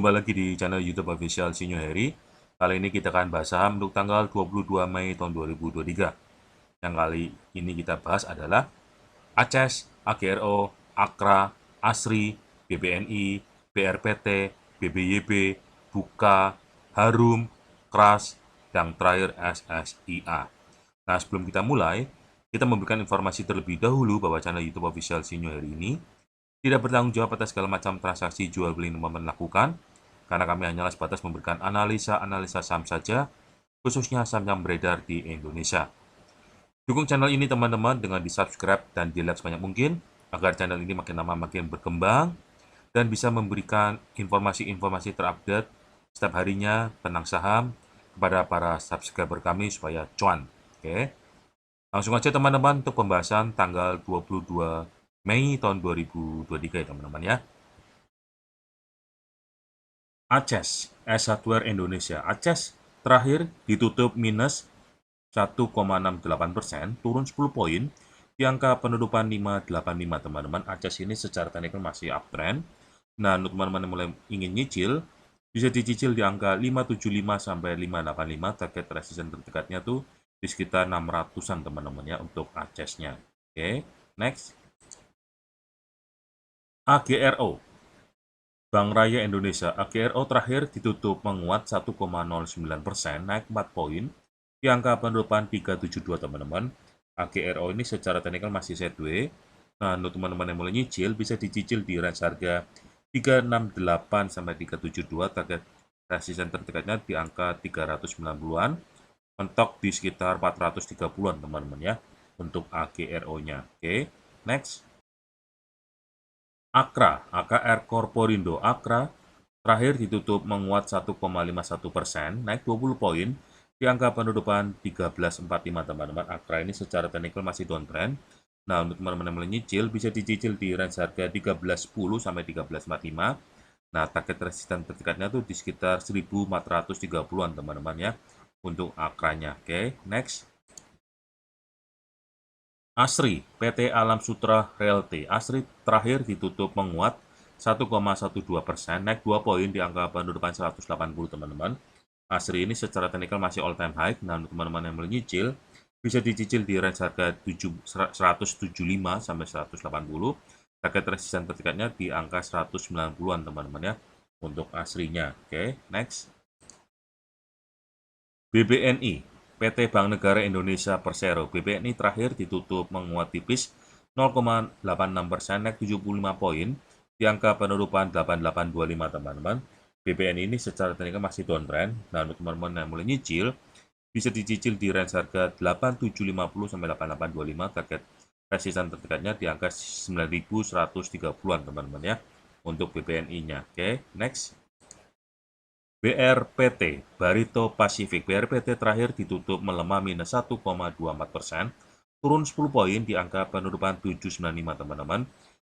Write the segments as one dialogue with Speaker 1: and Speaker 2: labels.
Speaker 1: Jumpa lagi di channel YouTube Official Sinyo Heri. Kali ini kita akan bahas saham untuk tanggal 22 Mei tahun 2023. Yang kali ini kita bahas adalah ACES, AGRO, AKRA, ASRI, BBNI, BRPT, BBYB, Buka, Harum, KRAS, dan terakhir SSIA. Nah, sebelum kita mulai, kita memberikan informasi terlebih dahulu bahwa channel YouTube Official Sinyo Heri ini tidak bertanggung jawab atas segala macam transaksi jual beli yang teman-teman lakukan, karena kami hanyalah sebatas memberikan analisa saham saja, khususnya saham yang beredar di Indonesia. Dukung channel ini teman-teman dengan di-subscribe dan di-like sebanyak mungkin, agar channel ini makin lama makin berkembang, dan bisa memberikan informasi-informasi terupdate setiap harinya tentang saham kepada para subscriber kami supaya cuan. Oke. Langsung aja teman-teman untuk pembahasan tanggal 22 Mei tahun 2023 ya teman-teman ya. ACES, S-Hardware Indonesia. ACES terakhir ditutup minus 1,68%, turun 10 poin di angka penutupan 585 teman-teman. ACES ini secara teknikal masih uptrend. Nah, untuk teman-teman yang mulai ingin nyicil, bisa dicicil di angka 575 sampai 585. Target resistance terdekatnya tuh di sekitar 600-an teman-teman ya untuk ACES-nya. Oke, next. AGRO, Bank Raya Indonesia. AGRO terakhir ditutup menguat 1,09%, naik 4 poin di angka penutupan 372 teman-teman. AGRO ini secara teknikal masih sideways. Nah, untuk teman-teman yang mulai nyicil, bisa dicicil di range harga 368 sampai 372, target resistance terdekatnya di angka 390-an, mentok di sekitar 430-an teman-teman ya untuk AGRO-nya. Oke, next. AKRA, AKR Korporindo. AKRA terakhir ditutup menguat 1,51%, naik 20 poin di angka penutupan 1345 teman-teman. AKRA ini secara teknikal masih downtrend. Nah, untuk teman-teman yang mulai nyicil, bisa dicicil di range harga 1310 sampai 1345. Nah, target resisten terdekatnya tuh di sekitar 1430-an teman-teman ya untuk AKRA-nya. Oke, next. ASRI, PT Alam Sutra Realty. ASRI terakhir ditutup menguat 1,12%, naik 2 poin di angka penutupan 180 teman-teman. ASRI ini secara teknikal masih all time high. Nah, untuk teman-teman yang menyicil, bisa dicicil di range harga 175 sampai 180. Target resisten terdekatnya di angka 190-an teman-teman ya untuk ASRI-nya. Oke, next. BBNI, PT Bank Negara Indonesia Persero. BBNI terakhir ditutup menguat tipis 0,86%, naik 75 poin di angka penutupan 8825 teman-teman. BBNI ini secara teknikal masih downtrend. Nah, untuk teman-teman yang mulai nyicil, bisa dicicil di range harga 8750 sampai 8825, target resistance terdekatnya di angka 9130-an teman-teman ya untuk BBNI-nya. Oke, next. BRPT, Barito Pacific. BRPT terakhir ditutup melemah minus 1,24%, turun 10 poin di angka penutupan 795 teman-teman.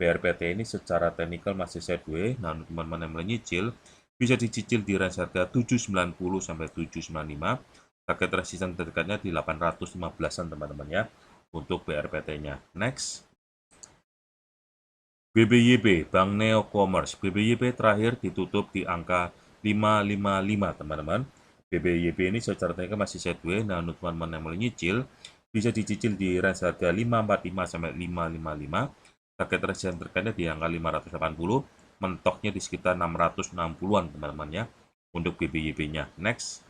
Speaker 1: BRPT ini secara teknikal masih sideways. Nah, teman-teman yang menyicil, bisa dicicil di range harga 790 sampai 795. Target resistance terdekatnya di 815-an teman-teman ya untuk BRPT-nya. Next. BBYB, Bank Neo Commerce. BBYB terakhir ditutup di angka 555 teman-teman. BBYB ini secara teknikal masih sideways. Nah, untuk teman-teman yang mulai nyicil, bisa dicicil di range harga 545 sampai 555. Target resistance terdekatnya di angka 580, mentoknya di sekitar 660-an teman-teman ya untuk BBYB-nya. Next.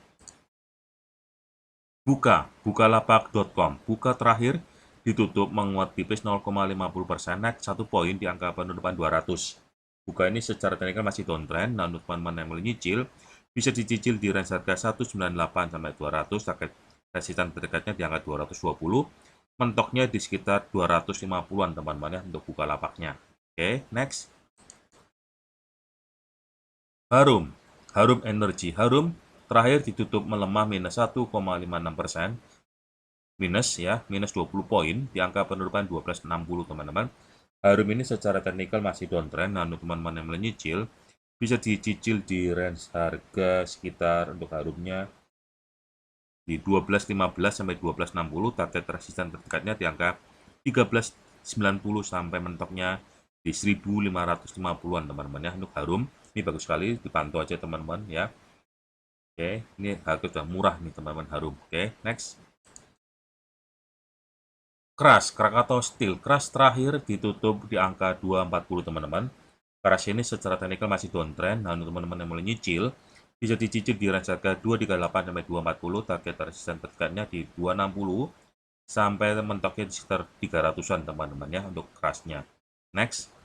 Speaker 1: Buka, bukalapak.com. Buka terakhir ditutup menguat tipis 0,50%, naik 1 poin di angka penutupan 200. Buka ini secara teknikal masih downtrend. Nah, untuk teman-teman yang mulai nyicil, bisa dicicil di range harga 198 sampai 200, target resistance terdekatnya di angka 220, mentoknya di sekitar 250-an teman-teman ya untuk Bukalapaknya. Oke, next. Harum, Harum Energy. Harum terakhir ditutup melemah minus 1,56%, minus 20 poin di angka penutupan 1260 teman-teman. Harum ini secara teknikal masih downtrend. Nah, untuk teman-teman yang menyicil, bisa dicicil di range harga sekitar untuk Harumnya di 12.15 sampai 12.60, target resisten terdekatnya di angka 13.90 sampai mentoknya di 1.550-an teman-teman ya untuk Harum. Ini bagus sekali, dipantau aja teman-teman ya. Oke, ini harga sudah murah nih teman-teman, harum. Oke, next. Krakatau Steel. Crash terakhir ditutup di angka 240 teman-teman. Crash ini secara teknikal masih downtrend. Nah, untuk teman-teman yang mulai nyicil, bisa dicicil di range harga 238 sampai 240. Target resisten terdekatnya di 260 sampai mentoknya di sekitar 300-an teman-teman ya untuk Crash-nya. Next.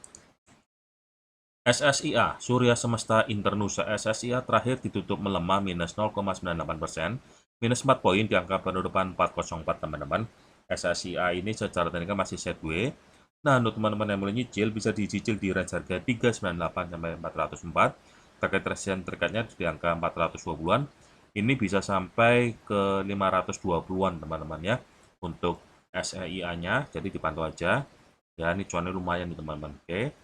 Speaker 1: SSIA, Surya Semesta Internusa. SSIA terakhir ditutup melemah minus 0,98%, minus 4 poin di angka penutupan 404 teman-teman. SSIA ini secara teknikal masih sideways. Nah, untuk teman-teman yang mulai nyicil, bisa dicicil di range harga 398 sampai 404. Target resisten terdekatnya di angka 420-an. Ini bisa sampai ke 520-an teman-teman ya untuk SSIA-nya. Jadi dipantau aja. Ya, ini cuannya lumayan nih teman-teman. Oke.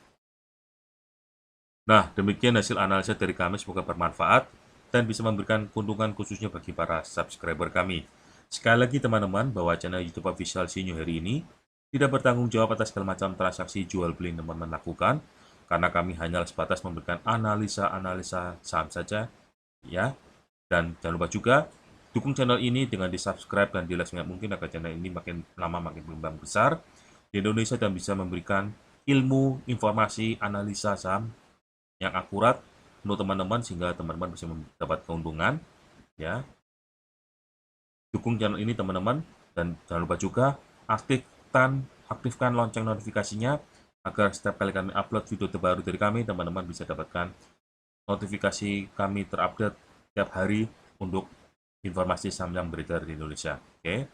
Speaker 1: Nah, demikian hasil analisa dari kami, semoga bermanfaat dan bisa memberikan keuntungan khususnya bagi para subscriber kami. Sekali lagi teman-teman, bahwa channel YouTube official Sinyo hari ini tidak bertanggung jawab atas segala macam transaksi jual beli yang teman-teman lakukan, karena kami hanya sebatas memberikan analisa-analisa saham saja, ya. Dan jangan lupa juga, dukung channel ini dengan di-subscribe dan di-like sebanyak mungkin agar channel ini makin lama makin berkembang besar di Indonesia dan bisa memberikan ilmu, informasi, analisa saham yang akurat untuk teman-teman sehingga teman-teman bisa mendapat keuntungan ya. Dukung channel ini teman-teman dan jangan lupa juga aktifkan lonceng notifikasinya agar setiap kali kami upload video terbaru dari kami teman-teman bisa dapatkan notifikasi kami terupdate setiap hari untuk informasi saham yang beredar di Indonesia. Oke.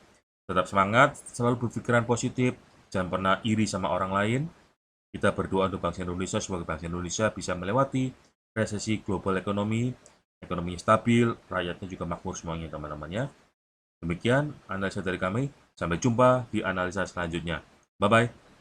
Speaker 1: Tetap semangat, selalu berpikiran positif, jangan pernah iri sama orang lain. Kita berdoa untuk bangsa Indonesia, semoga bangsa Indonesia bisa melewati resesi global ekonominya stabil, rakyatnya juga makmur semuanya teman-teman ya. Demikian analisa dari kami, sampai jumpa di analisa selanjutnya. Bye-bye.